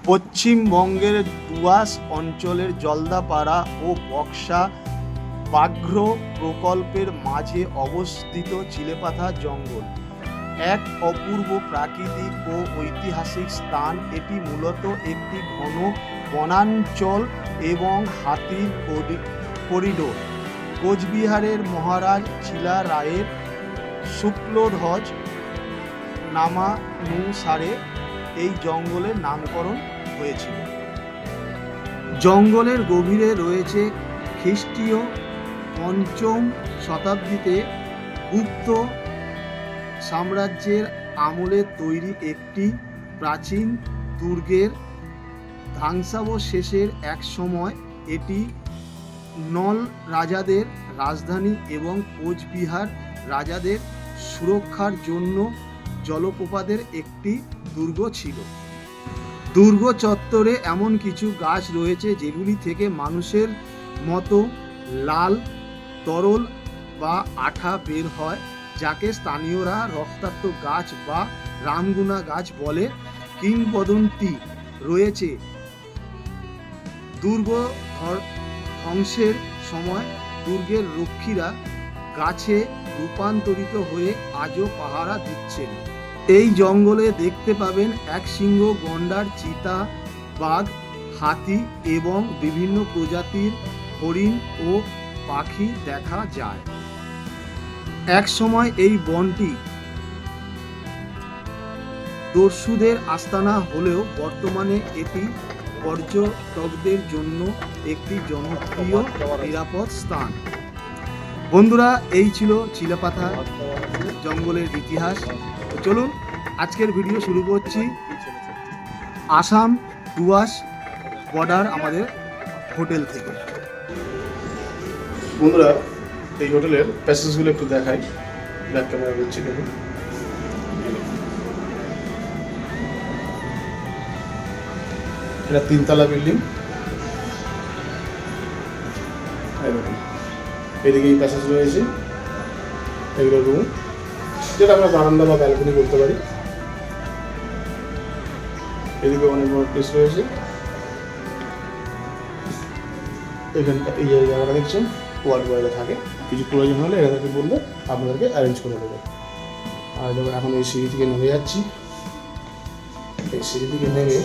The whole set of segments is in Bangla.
পশ্চিমবঙ্গের ডুয়ার্স অঞ্চলের জলদাপাড়া ও বক্সা ব্যাঘ্র প্রকল্পের মাঝে অবস্থিত চিলেপাথা জঙ্গল এক অপূর্ব প্রাকৃতিক ও ঐতিহাসিক স্থান। এটি মূলত একটি ঘন বনাঞ্চল এবং হাতির করিডোর। কোচবিহারের মহারাজ চিলা রায়ের শুক্লধ্বজ নামানুসারে এই জঙ্গলের নামকরণ হয়েছিল। জঙ্গলের গভীরে রয়েছে খ্রিস্টীয় ৫ম শতাব্দীতে গুপ্ত সাম্রাজ্যের আমলে তৈরি একটি প্রাচীন দুর্গের ধ্বংসাবশেষের। এক সময় এটি নল রাজাদের রাজধানী এবং কোচবিহার রাজাদের সুরক্ষার জন্য জলপ্রপাতের একটি দুর্গ ছিল। দুর্গ চত্বরে এমন কিছু গাছ রয়েছে যেগুলি থেকে মানুষের মতো লাল তরল বা আঠা বের হয়, যাকে স্থানীয়রা রক্তাক্ত গাছ বা রামগুনা গাছ বলে। কিংবদন্তি রয়েছে দুর্গ ধ্বংসের সময় দুর্গের রক্ষীরা গাছে রূপান্তরিত হয়ে আজও পাহারা দিচ্ছেন। এই জঙ্গলে দেখতে পাবেন একশৃঙ্গ গন্ডার, চিতা, বাঘ, হাতি এবং বিভিন্ন প্রজাতির হরিণ ও পাখি দেখা যায়। এক সময় এই বনটি দস্যুদের আস্তানা হলেও বর্তমানে এটি পর্যটকদের জন্য একটি জনপ্রিয় নিরাপদ স্থান। বন্ধুরা, এই ছিল চিলেপাথা জঙ্গলের ইতিহাস। চলুন আজকের ভিডিও শুরু করছি আসাম ডুয়ার্স বর্ডার আমাদের হোটেল থেকে। বন্ধুরা, এই হোটেলের প্যাসেজগুলো একটু দেখাই। ব্যাক ক্যামেরা করছি, দেখুন। এটা 3তলা বিল্ডিং। এদিকে এই প্যাসেজ রয়েছে, এগুলো রুম, যেটা আমরা বারান্দা বা ব্যালকনি করতে পারি। এদিকে অনেক বড় প্লেস রয়েছে। এখানটা এই জায়গাটা দেখছেন, ওয়ার্ড বয়রা থাকে, কিছু প্রয়োজন হলে এখানে বললে আপনাদেরকে অ্যারেঞ্জ করে দেবে। আর যখন এখন এই সিঁড়ি থেকে নেমে যাচ্ছি, এই সিঁড়ি থেকে নেমে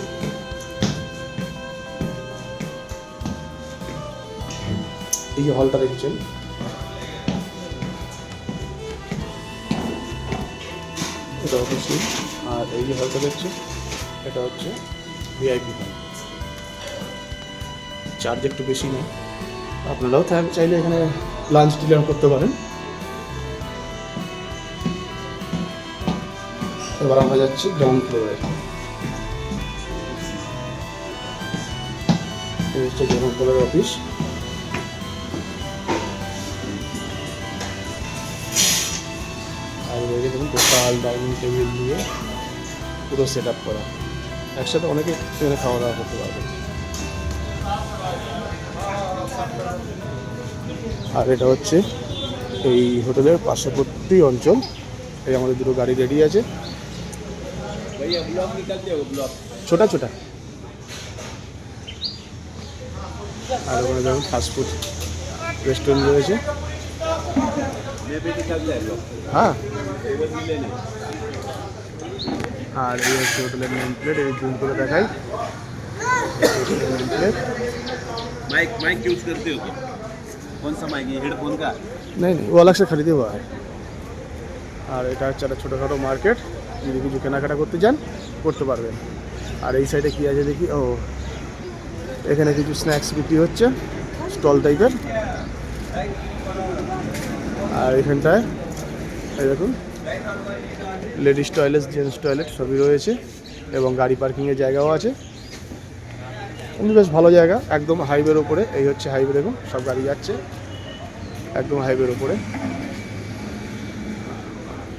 এই যে হলটা দেখছেন, এটা অফিস। আর এই যে হলটা দেখছেন, এটা হচ্ছে ভিআইপি হল। চার্জ একটু বেশি নেই, আপনারাও চাইলে এখানে লাঞ্চ ডিনার করতে পারেন। এবার আমরা যাচ্ছি গ্রাউন্ড ফ্লোরে। এই হচ্ছে গ্রাউন্ড ফ্লোরের অফিস। আর এদিকে দেখুন টোটাল ডাইনিং টেবিল দিয়ে পুরো সেট আপ করা, একসাথে অনেকে এখানে খাওয়া দাওয়া করতে পারবে। আর এটা হচ্ছে এই হোটেলের পার্শ্ববর্তী অঞ্চল। এই আমাদের দুটো গাড়ি রেডি আছে, ছোটা ছোটা। আর ওখানে যেমন ফাস্টফুড রেস্টুরেন্ট রয়েছে। হ্যাঁ, আর এই হচ্ছে হোটেলের নেম প্লেট। এই জুম করে দেখাই নেম प्लेट। माइक यूज करते हो क्या? कौन सा माइक? ये हेडफोन का? नहीं, वो अलग से खरीदे हुआ है। আর এটা হচ্ছে একটা ছোটোখাটো মার্কেট, যদি কিছু কেনাকাটা করতে যান করতে পারবেন। আর এই সাইডে কী আছে দেখি, ও এখানে কিছু স্ন্যাক্স বিক্রি হচ্ছে, স্টল টাইপের। আর এখানটায় এই দেখুন লেডিস টয়লেট, জেন্টস টয়লেট সবই রয়েছে এবং গাড়ি পার্কিংয়ের জায়গাও আছে। কিন্তু বেশ ভালো জায়গা, একদম হাইওয়ের ওপরে। এই হচ্ছে হাইওয়ে, দেখুন সব গাড়ি যাচ্ছে একদম হাইওয়ের ওপরে।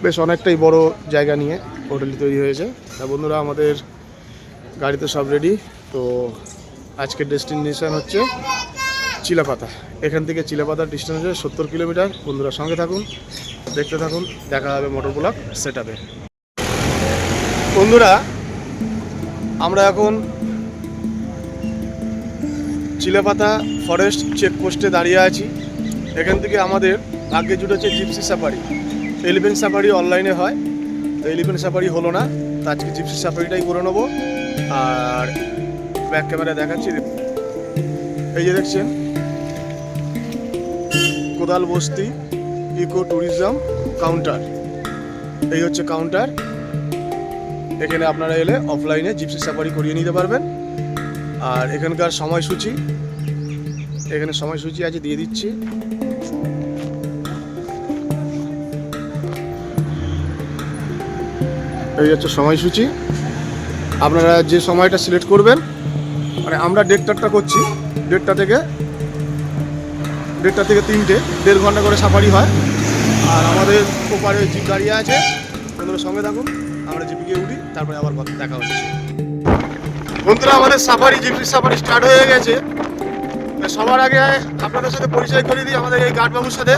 বেশ অনেকটাই বড় জায়গা নিয়ে হোটেলটি তৈরি হয়েছে। তা বন্ধুরা, আমাদের গাড়িতে সব রেডি। তো আজকের ডেস্টিনেশন হচ্ছে চিলেপাথা। এখান থেকে চিলেপাথার ডিস্টেন্স হচ্ছে 70 কিলোমিটার। বন্ধুরা সঙ্গে থাকুন, দেখতে থাকুন, দেখা হবে মোটর ব্লগ সেট আপে। বন্ধুরা, আমরা এখন চিলেপাতা ফরেস্ট চেকপোস্টে দাঁড়িয়ে আছি। এখান থেকে আমাদের ভাগ্যে জুটেছে জিপসি সাফারি। এলিফ্যান্ট সাফারি অনলাইনে হয়, তো এলিফ্যান্ট সাফারি হলো না, তো আজকে জিপসি সাফারিটাই করে নেবো। আর ব্যাক ক্যামেরা দেখাচ্ছি, এই যে দেখছেন কোদাল বস্তি ইকো ট্যুরিজম কাউন্টার, এই হচ্ছে কাউন্টার। এখানে আপনারা এলে অফলাইনে জিপসি সাফারি করিয়ে নিতে পারবেন। আর এখানকার সময়সূচি, এখানে সময়সূচি আছে, দিয়ে দিচ্ছি। এই হচ্ছে সময়সূচি। আপনারা যে সময়টা সিলেক্ট করবেন, মানে আমরা 1:30টা করছি, 1:30 থেকে 3টে, 1.5 ঘন্টা করে সাফারি হয়। আর আমাদের ওপারে জিপ দাঁড়িয়ে আছে, বন্ধুরা সঙ্গে থাকুন, আমরা জিপিকে উঠি, তারপরে আবার দেখা হচ্ছে। বন্ধুরা আমাদের সাফারি, জিপসি সাফারি স্টার্ট হয়ে গেছে। সবার আগে আপনাদের সাথে পরিচয় করিয়ে দিই আমাদের এই গার্ড বাবুর সাথে।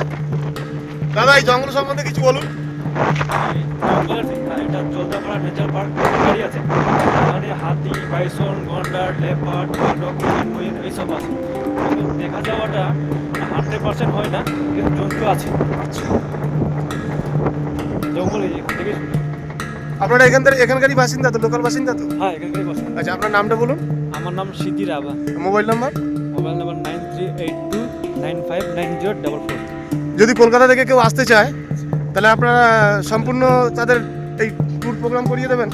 দাদা, এই জঙ্গল সম্বন্ধে কিছু বলুন। এটা জলদাপাড়া নেচার পার্ক গাড়ি আছে, এখানে হাতি, বাইসন, গন্ডার, লেপার্ড, ময়ূর এইসব আছে। কিন্তু দেখা যাওয়াটা 100% হয় না, কিন্তু জন্তু আছে জঙ্গলে দেখে। আপনারা এখানকারই বাসিন্দা তো, লোকাল বাসিন্দা তো? হ্যাঁ, এখানকারই বসে। আচ্ছা, আপনার নামটা বলুন। আমার নাম সিদ্ধি Rabha. Mobile number? Mobile number 9382959044। যদি কলকাতা থেকে কেউ আসতে চায়, তাহলে আপনারা সম্পূর্ণ তাদের এই ট্যুর প্রোগ্রাম করিয়ে দেবেন?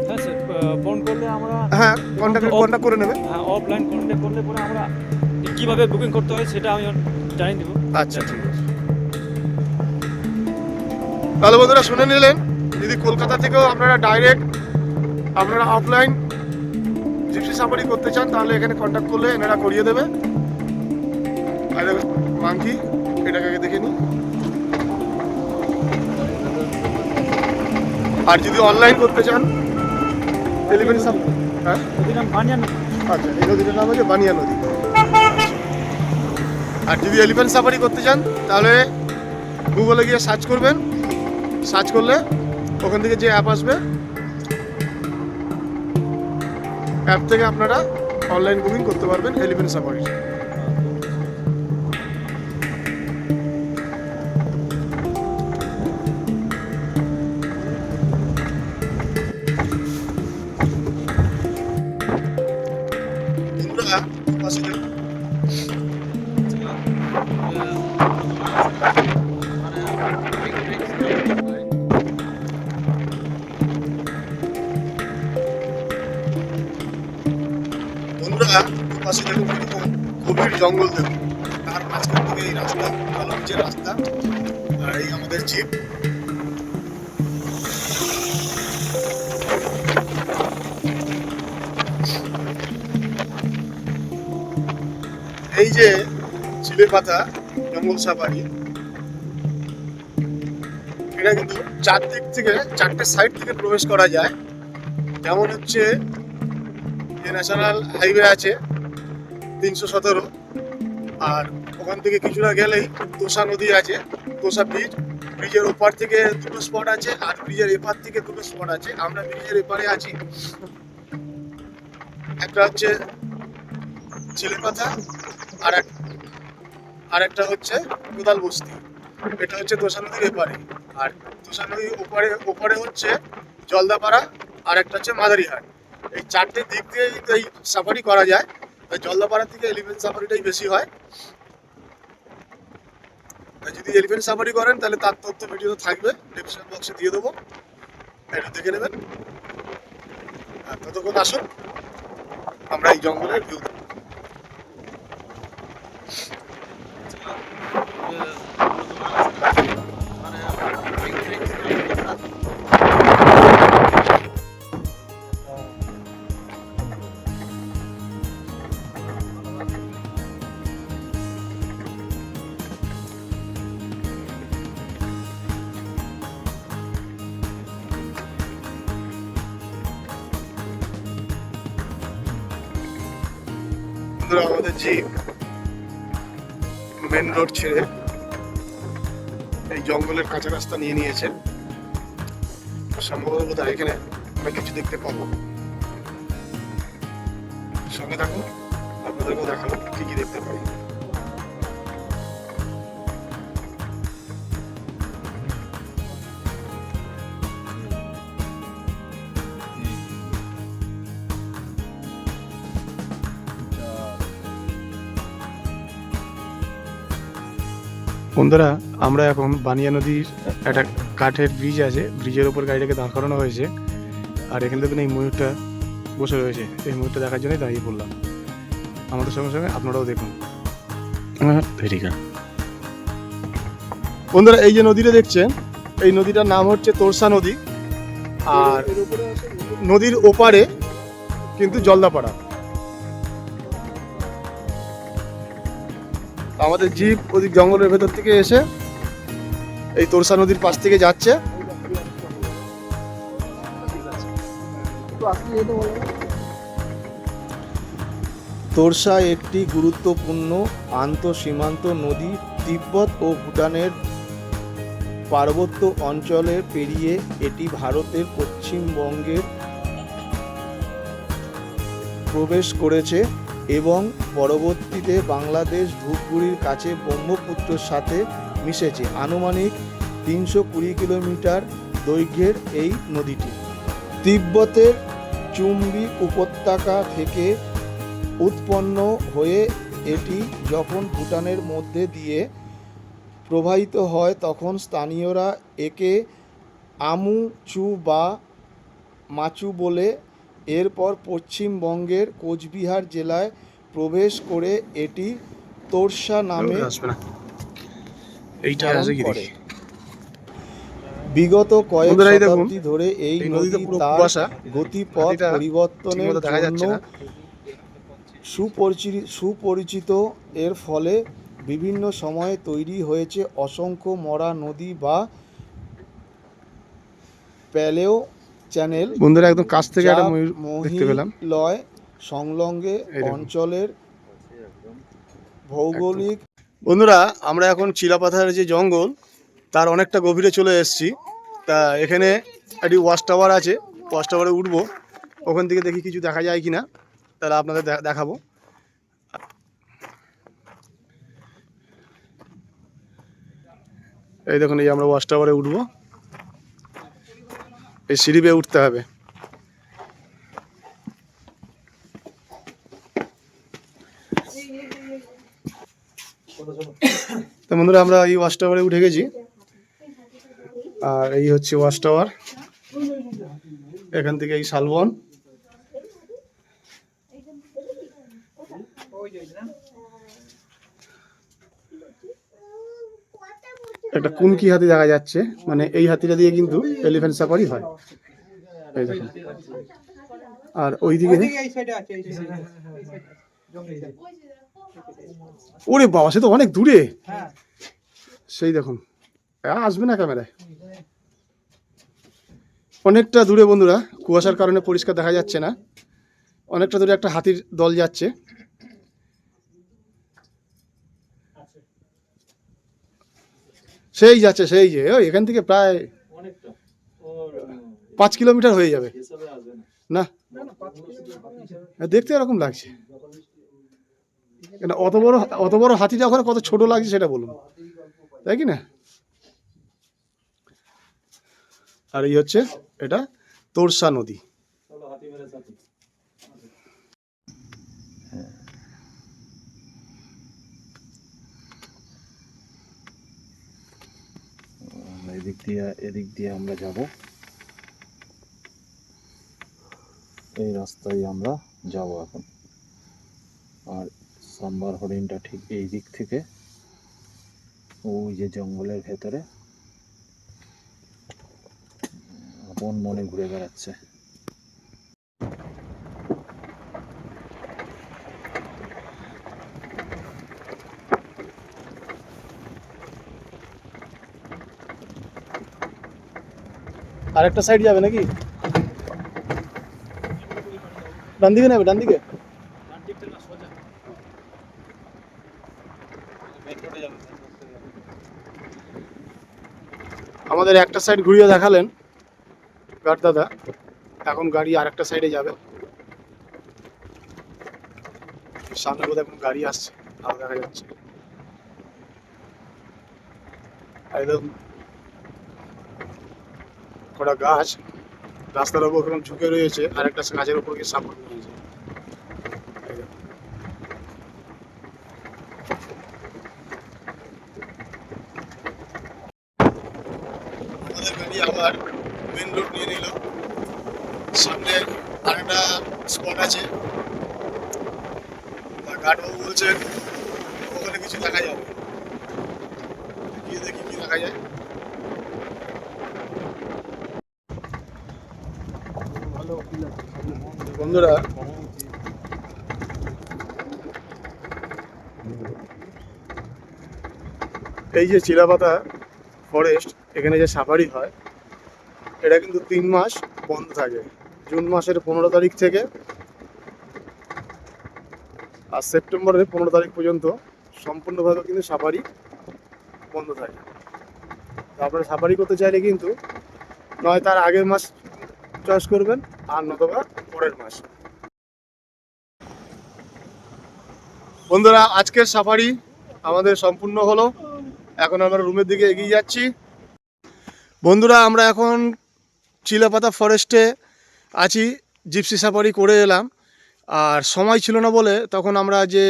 হ্যাঁ স্যার, ফোন করলে আমরা, হ্যাঁ, কন্ট্যাক্ট করে নেবে। হ্যাঁ, অফলাইন কন্ট্যাক্ট করলে পরে আমরা কীভাবে বুকিং করতে হয় সেটা আমি জানিয়ে দেবো। আচ্ছা, ঠিক আছে। তাহলে বন্ধুরা শুনে নিলেন, যদি কলকাতা থেকেও আপনারা অফলাইন জিপসি সাফারি করতে চান, তাহলে এখানে কন্ট্যাক্ট করলে এনারা করিয়ে দেবে। আর মাংকি, এটাকে আগে দেখে নিই। আর যদি অনলাইন করতে চান, এলিফ্যান্ট সাফারি, হ্যাঁ, নদীর নাম বানিয়ান। আচ্ছা, এই নদীটার নাম হচ্ছে বানিয়া নদী। আর যদি এলিফ্যান্ট সাফারি করতে চান, তাহলে গুগলে গিয়ে সার্চ করবেন। সার্চ করলে ওখান থেকে যে অ্যাপ আসবে, অ্যাপ থেকে আপনারা অনলাইন বুকিং করতে পারবেন এলিফ্যান্ট সাফারি। বন্ধুরা পাশে দেখুন কিরকম গভীর জঙ্গল, দেখুন তার মাঝখান থেকে এই রাস্তা, কালো নিচের রাস্তা, আর এই আমাদের জিপ। এই যে চিলেপাতা জঙ্গল সাফারি, এটা কিন্তু 4টে সাইড থেকে প্রবেশ করা যায়। যেমন হচ্ছে যে ন্যাশনাল হাইওয়ে আছে 317, আর ওখান থেকে কিছুটা গেলেই তোষা নদী আছে, তোষা ব্রিজ। ব্রিজের ওপার থেকে 2টো স্পট আছে, আর ব্রিজের এপার থেকে 2টো স্পট আছে। আমরা ব্রিজের এপারে আছি। একটা হচ্ছে চিলেপাতা, আর একটা হচ্ছে কোদাল বস্তি। এটা হচ্ছে তোষা নদীর এপারে। আর তোষা নদীর ওপারে হচ্ছে জলদাপাড়া, আর একটা হচ্ছে মাদারিহাট। এই 4টে দিক দিয়ে কিন্তু এই সাফারি করা যায়। তাই জলদাপাড়া থেকে এলিফ্যান্ট সাফারিটাই বেশি হয়। যদি এলিফ্যান্ট সাফারি করেন, তাহলে তার তথ্য ভিডিও থাকবে, ডেসক্রিপশন বক্সে দিয়ে দেবো, একটু দেখে নেবেন। আর ততক্ষণ আসুন, আমরা এই জঙ্গলের ভিউ দেবো। আমাদের জিপ মেন রোড ছেড়ে এই জঙ্গলের কাঁচা রাস্তা নিয়ে নিয়েছে। সম্ভবত বোধহয় এখানে অনেক কিছু দেখতে পাবো। সঙ্গে থাকুন। আপনাদেরকেও দেখাবো কী কী দেখতে পারি। বন্ধুরা, আমরা এখন বানিয়া নদীর একটা কাঠের ব্রিজ আছে, ব্রিজের ওপর গাড়িটাকে দাঁড় করানো হয়েছে। আর এখানে দেখুন এই ময়ূরটা বসে রয়েছে, এই ময়ূরটা দেখার জন্যই দাঁড়িয়ে পড়লাম। আমাদের সঙ্গে সঙ্গে আপনারাও দেখুন। বন্ধুরা, এই যে নদীটা দেখছেন, এই নদীটার নাম হচ্ছে তোরসা নদী। আর নদীর ওপারে কিন্তু জলদাপাড়া। আমাদের জিপ ওদিক জঙ্গলের ভেতর থেকে এসে এই তোরসা নদীর পাশ থেকে যাচ্ছে। তোরসা একটি গুরুত্বপূর্ণ আন্তঃসীমান্ত নদী। তিব্বত ও ভুটানের পার্বত্য অঞ্চলে পেরিয়ে এটি ভারতের পশ্চিমবঙ্গে প্রবেশ করেছে এবং পরবর্তীতে বাংলাদেশ ধূপগুড়ির কাছে ব্রহ্মপুত্রের সাথে মিশেছে। আনুমানিক 320 কিলোমিটার দৈর্ঘ্যের এই নদীটি তিব্বতের চুম্বি উপত্যকা থেকে উৎপন্ন হয়ে এটি যখন ভুটানের মধ্যে দিয়ে প্রবাহিত হয় তখন স্থানীয়রা একে আমুচু বা মাচু বলে। এরপর পশ্চিমবঙ্গের কোচবিহার জেলায় প্রবেশ করে এটি তোরসা নামে ধারণ করে। বিগত কয়েক শতাব্দী ধরে এই নদী তার গতিপথ পরিবর্তনের জন্য সুপরিচিত। এর ফলে বিভিন্ন সময়ে তৈরি হয়েছে অসংখ্য মরা নদী বা প্যালেও চ্যানেল। বন্ধুরা, একদম কাছ থেকে একটা ময়ূর দেখতে পেলাম। মহিলয় সংলগ্নে অঞ্চলের ভৌগোলিক। বন্ধুরা, আমরা এখন চিলাপাথার যে জঙ্গল তার অনেকটা গভীরে চলে এসেছি। তা এখানে একটি ওয়াচ টাওয়ার আছে, ওয়াচ টাওয়ারে উঠবো, ওখান থেকে দেখি কিছু দেখা যায় কিনা, তাহলে আপনাদের দেখাবো। এই দেখুন, এই আমরা ওয়াচ টাওয়ারে উঠবো, এই সিঁড়ি বেয়ে উঠতে হবে। তো বন্ধুরা, আমরা এই ওয়াচ টাওয়ারে উঠে গেছি। আর এই হচ্ছে ওয়াচ টাওয়ার, এখান থেকে এই শালবন। একটা কুনকি হাতি দেখা যাচ্ছে, মানে এই হাতিটা দিয়ে কিন্তু এলিফ্যান্ট সাফারি হয়। এই দেখুন, আর ওইদিকে ওরে বাবা, সে তো অনেক দূরে। সেই দেখুন, আসবে না ক্যামেরায়, অনেকটা দূরে বন্ধুরা, কুয়াশার কারণে পরিষ্কার দেখা যাচ্ছে না। অনেকটা দূরে একটা হাতির দল যাচ্ছে। সেই যাচ্ছে, সেই যে ওই এখান থেকে প্রায় 5 কিলোমিটার হয়ে যাবে না, দেখতে এরকম লাগছে। অত বড় হাতিটা ওখানে কত ছোট লাগছে সেটা বলুন, তাই কি না? আর এই হচ্ছে এটা তোরসা নদী। এদিক দিয়ে আমরা যাব, এই রাস্তায় আমরা যাব এখন। আর সাম্বার হরিণটা ঠিক এই দিক থেকে ওই যে জঙ্গলের ভেতরে আপন মনে ঘুরে বেড়াচ্ছে। আরেকটা সাইড যাবে নাকি? ডান দিকে নেবে, ডান দিকে। আমাদের একটা সাইড ঘুরিয়ে দেখালেন গার্ড দাদা, এখন গাড়ি আরেকটা সাইডে যাবে। সামনে বোধহয় কোনো গাড়ি আসছে, আরো দেখা যাচ্ছে। একদম কটা গাছ রাস্তার উপর এরকম ঝুঁকে রয়েছে, আর একটা গাছের উপর গিয়ে সাপোর্ট নিয়েছে। এই দেখো। আমাদের গাড়ি আবার মেন রোড নিয়ে নিল। সামনে আরেকটা স্পট আছে, গার্ডবাবু বলছেন ওখানে কিছু দেখা যাবে, গিয়ে দেখি কি দেখা যায়। বন্ধুরা, এই যে চিলাপাতা ফরেস্ট, এখানে যে সাফারি হয়, এটা কিন্তু 3 মাস বন্ধ থাকে। জুন মাসের 15 তারিখ থেকে আর সেপ্টেম্বরের 15 তারিখ পর্যন্ত সম্পূর্ণভাবে কিন্তু সাফারি বন্ধ থাকে। তারপরে সাফারি করতে চাইলে কিন্তু নয় তার আগের মাস চয়েস করবেন, আর নতুবা পরের মাস। বন্ধুরা, আজকের সাফারি আমাদের সম্পূর্ণ হলো। এখন আমরা রুমের দিকে এগিয়ে যাচ্ছি। বন্ধুরা, আমরা এখন চিলাপাতা ফরেস্টে আছি, জিপসি সাফারি করে এলাম। আর সময় ছিল না বলে তখন আমরা যে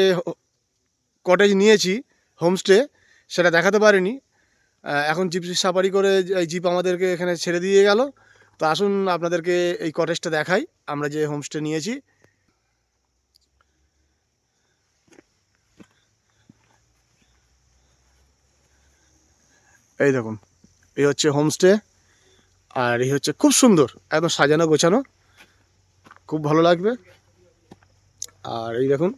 কটেজ নিয়েছি, হোমস্টে, সেটা দেখাতে পারিনি। এখন জিপসি সাফারি করে এই জিপ আমাদেরকে এখানে ছেড়ে দিয়ে গেল। তো আসুন আপনাদেরকে এই কটেজটা দেখাই, আমরা যে হোমস্টে নিয়েছি। এই দেখুন, এই হচ্ছে হোমস্টে, আর এই হচ্ছে খুব সুন্দর, একদম সাজানো গোছানো, খুব ভালো লাগবে। আর এই দেখুন,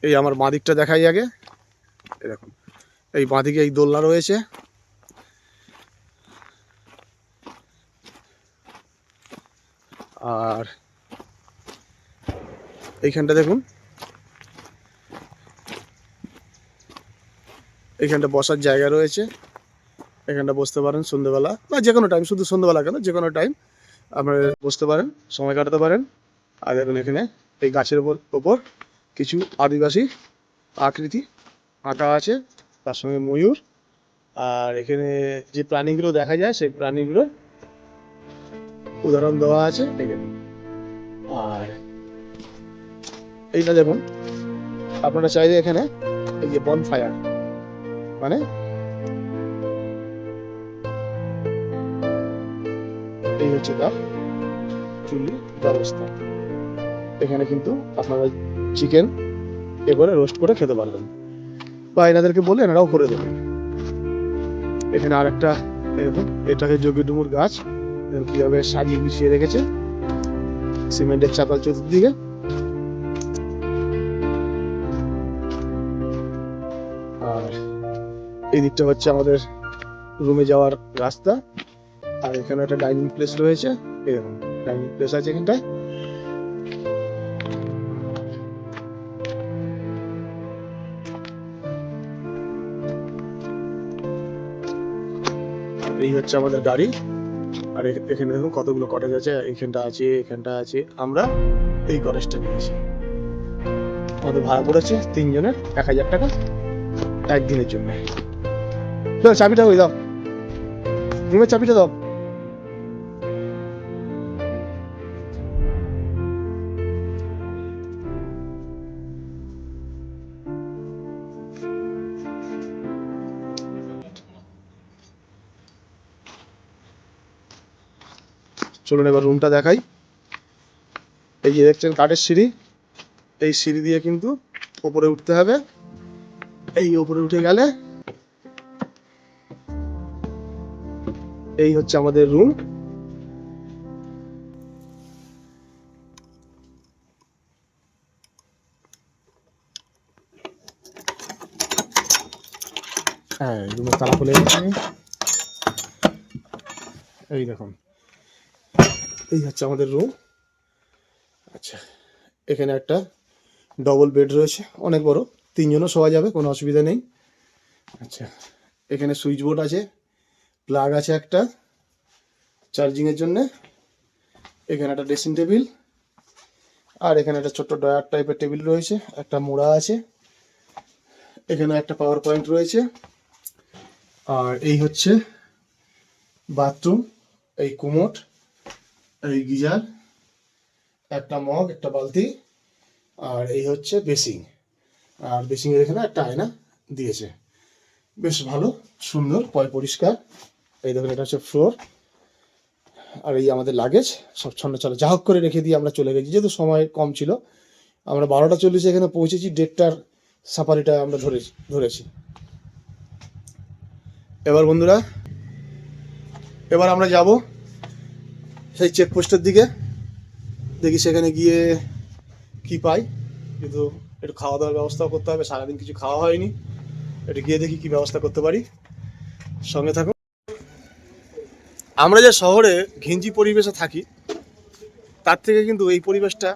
এই আমার বাঁ দিকটা দেখাই আগে। এই দেখুন, এই বাঁ দিকে এই দোলনা রয়েছে। আর এইখানটা দেখুন, এইখানটা বসার জায়গা রয়েছে। এখানটা বসতে পারেন সন্ধ্যেবেলা, বা যে কোনো টাইম, শুধু সন্ধ্যেবেলা কেন, যে কোনো টাইম আপনারা বসতে পারেন, সময় কাটাতে পারেন। আর দেখুন, এখানে এই গাছের ওপর কিছু আদিবাসী আকৃতি আঁকা আছে, তার সঙ্গে ময়ূর। আর এখানে যে প্রাণীগুলো দেখা যায়, সেই প্রাণীগুলোর উদাহরণ দেওয়া আছে এখানে। আর এইটা দেখুন, আপনারা চাইলে এখানে এই যে বনফায়ার, মানে এই হচ্ছে তার চুল্লি ব্যবস্থা। এখানে কিন্তু আপনারা চিকেন এবারে রোস্ট করে খেতে পারবেন, বা এনাদেরকে বলে এনারাও করে দেবেন। এখানে আর একটা এরকম, এটাকে যোগী ডুমুর গাছ কিভাবে সাজিয়ে গুছিয়ে রেখেছে, সিমেন্টের চাতাল চতুর্দিকে। আর এই দিকটা হচ্ছে আমাদের রুমে যাওয়ার রাস্তা। আর এখানে একটা ডাইনিং প্লেস রয়েছে, এরকম ডাইনিং প্লেস আছে এখানটায়। এই হচ্ছে আমাদের গাড়ি। আর এখানে দেখুন কতগুলো কটেজ আছে, এখানটা আছে, এখানটা আছে। আমরা এই কটেজটা নিয়েছি, আমাদের ভাড়া পড়েছে 3 জনের 1000 টাকা একদিনের জন্য। চাবিটা ওই দাও, রুমের চাবিটা দাও। চলুন এবার রুমটা দেখাই। এই যে দেখছেন কাঠের সিঁড়ি, এই সিঁড়ি দিয়ে কিন্তু ওপরে উঠতে হবে। এই ওপরে উঠে গেলে এই হচ্ছে আমাদের রুম। হ্যাঁ, রুমের তালা খুলে গেছে। এই দেখুন, এই হচ্ছে আমাদের রুম। আচ্ছা, এখানে একটা ডবল বেড রয়েছে, অনেক বড়, 3 জনও শোয়া যাবে, কোনো অসুবিধা নেই। আচ্ছা, এখানে সুইচ বোর্ড আছে, প্লাগ আছে একটা চার্জিংয়ের জন্য। এখানে একটা ড্রেসিং টেবিল, আর এখানে একটা ছোট্ট ডয়ার টাইপের টেবিল রয়েছে, একটা মোড়া আছে, এখানে একটা পাওয়ার পয়েন্ট রয়েছে। আর এই হচ্ছে বাথরুম, এই কুমোট, এই গিজার, একটা মগ, একটা বালতি, আর এই হচ্ছে বেসিং। আর বেসিংয়ের এখানে একটা আয়না দিয়েছে, বেশ ভালো সুন্দর পরিষ্কার। এই দেখুন এটা হচ্ছে ফ্লোর। আর এই আমাদের লাগেজ সব ছন্ন চলে যা হোক করে রেখে দিয়ে আমরা চলে গেছি, যেহেতু সময় কম ছিল। আমরা 12:40 এখানে পৌঁছেছি, 1:30টার সাফারিটা আমরা ধরেছি। এবার বন্ধুরা, এবার আমরা যাব সেই চেকপোস্টের দিকে, দেখি সেখানে গিয়ে কি পাই। কিন্তু একটু খাওয়া দাওয়ার ব্যবস্থাও করতে হবে, সারাদিন কিছু খাওয়া হয়নি, একটু গিয়ে দেখি কি ব্যবস্থা করতে পারি। সঙ্গে থাকুন। আমরা যে শহরে ঘিঞ্জি পরিবেশে থাকি তার থেকে কিন্তু এই পরিবেশটা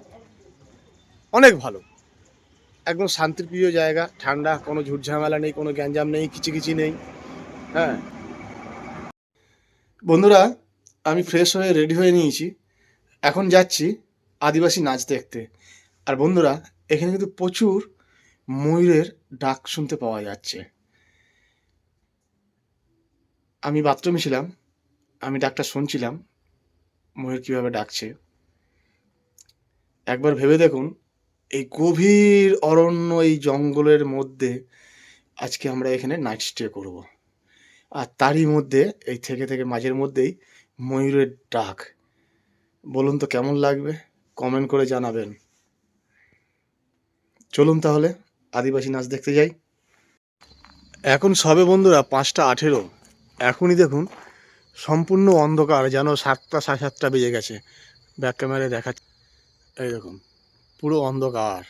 অনেক ভালো, একদম শান্তিপ্রিয় জায়গা, ঠান্ডা, কোনো ঝুট ঝামেলা নেই, কোনো গ্যাঞ্জাম নেই, কিচিকিচি নেই। হ্যাঁ বন্ধুরা, আমি ফ্রেশ হয়ে রেডি হয়ে নিয়েছি, এখন যাচ্ছি আদিবাসী নাচ দেখতে। আর বন্ধুরা, এখানে কিন্তু প্রচুর ময়ূরের ডাক শুনতে পাওয়া যাচ্ছে। আমি বাথরুমে ছিলাম, আমি ডাকটা শুনছিলাম, ময়ূর কীভাবে ডাকছে। একবার ভেবে দেখুন, এই গভীর অরণ্য, এই জঙ্গলের মধ্যে আজকে আমরা এখানে নাইট স্টে করব। আর তারই মধ্যে এই থেকে মাঝের মধ্যেই ময়ূরের ডাক। বলুন তো কেমন লাগবে, কমেন্ট করে জানাবেন। চলুন তাহলে আদিবাসী নাচ দেখতে যাই। এখন সবে বন্ধুরা 5:18, এখনই দেখুন সম্পূর্ণ অন্ধকার, যেন 7টা 7:30 বেজে গেছে। ব্যাক ক্যামেরায় দেখাচ্ছে, এই দেখুন পুরো অন্ধকার।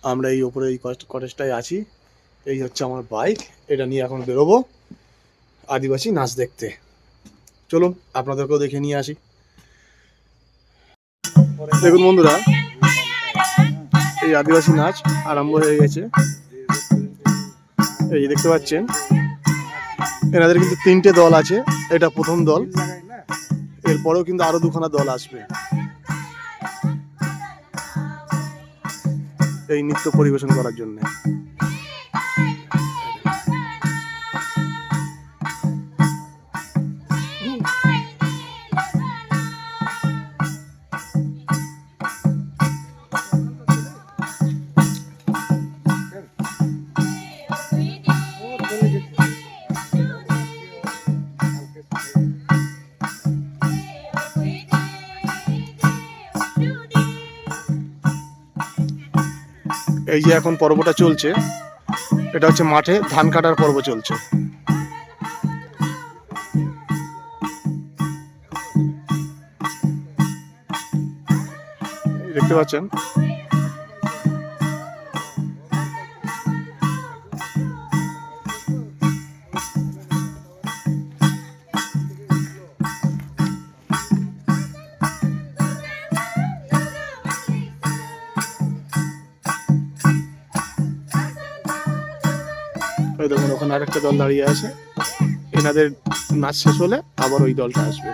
আমরা এই ওপরে এই কটেজটায় আছি, এই হচ্ছে আমার বাইক, এটা নিয়ে এখন বেরোবো আদিবাসী নাচ দেখতে। চলুন আপনাদেরকেও দেখে নিয়ে আসি। দেখুন বন্ধুরা, এই আদিবাসী নাচ আরম্ভ হয়ে গেছে। এই দেখতে পাচ্ছেন, এনাদের কিন্তু 3টে দল আছে, এটা প্রথম দল, এরপরেও কিন্তু আরো 2খানা দল আসবে এই নৃত্য পরিবেশন করার জন্য। এই যে এখন পর্বটা চলছে, এটা হচ্ছে মাঠে ধান কাটার পর্ব চলছে। দেখতে পাচ্ছেন, ওই দেখুন ওখানে আরেকটা দল দাঁড়িয়ে আছে, এনাদের নাচ শেষ হলে আবার ওই দলটা আসবে।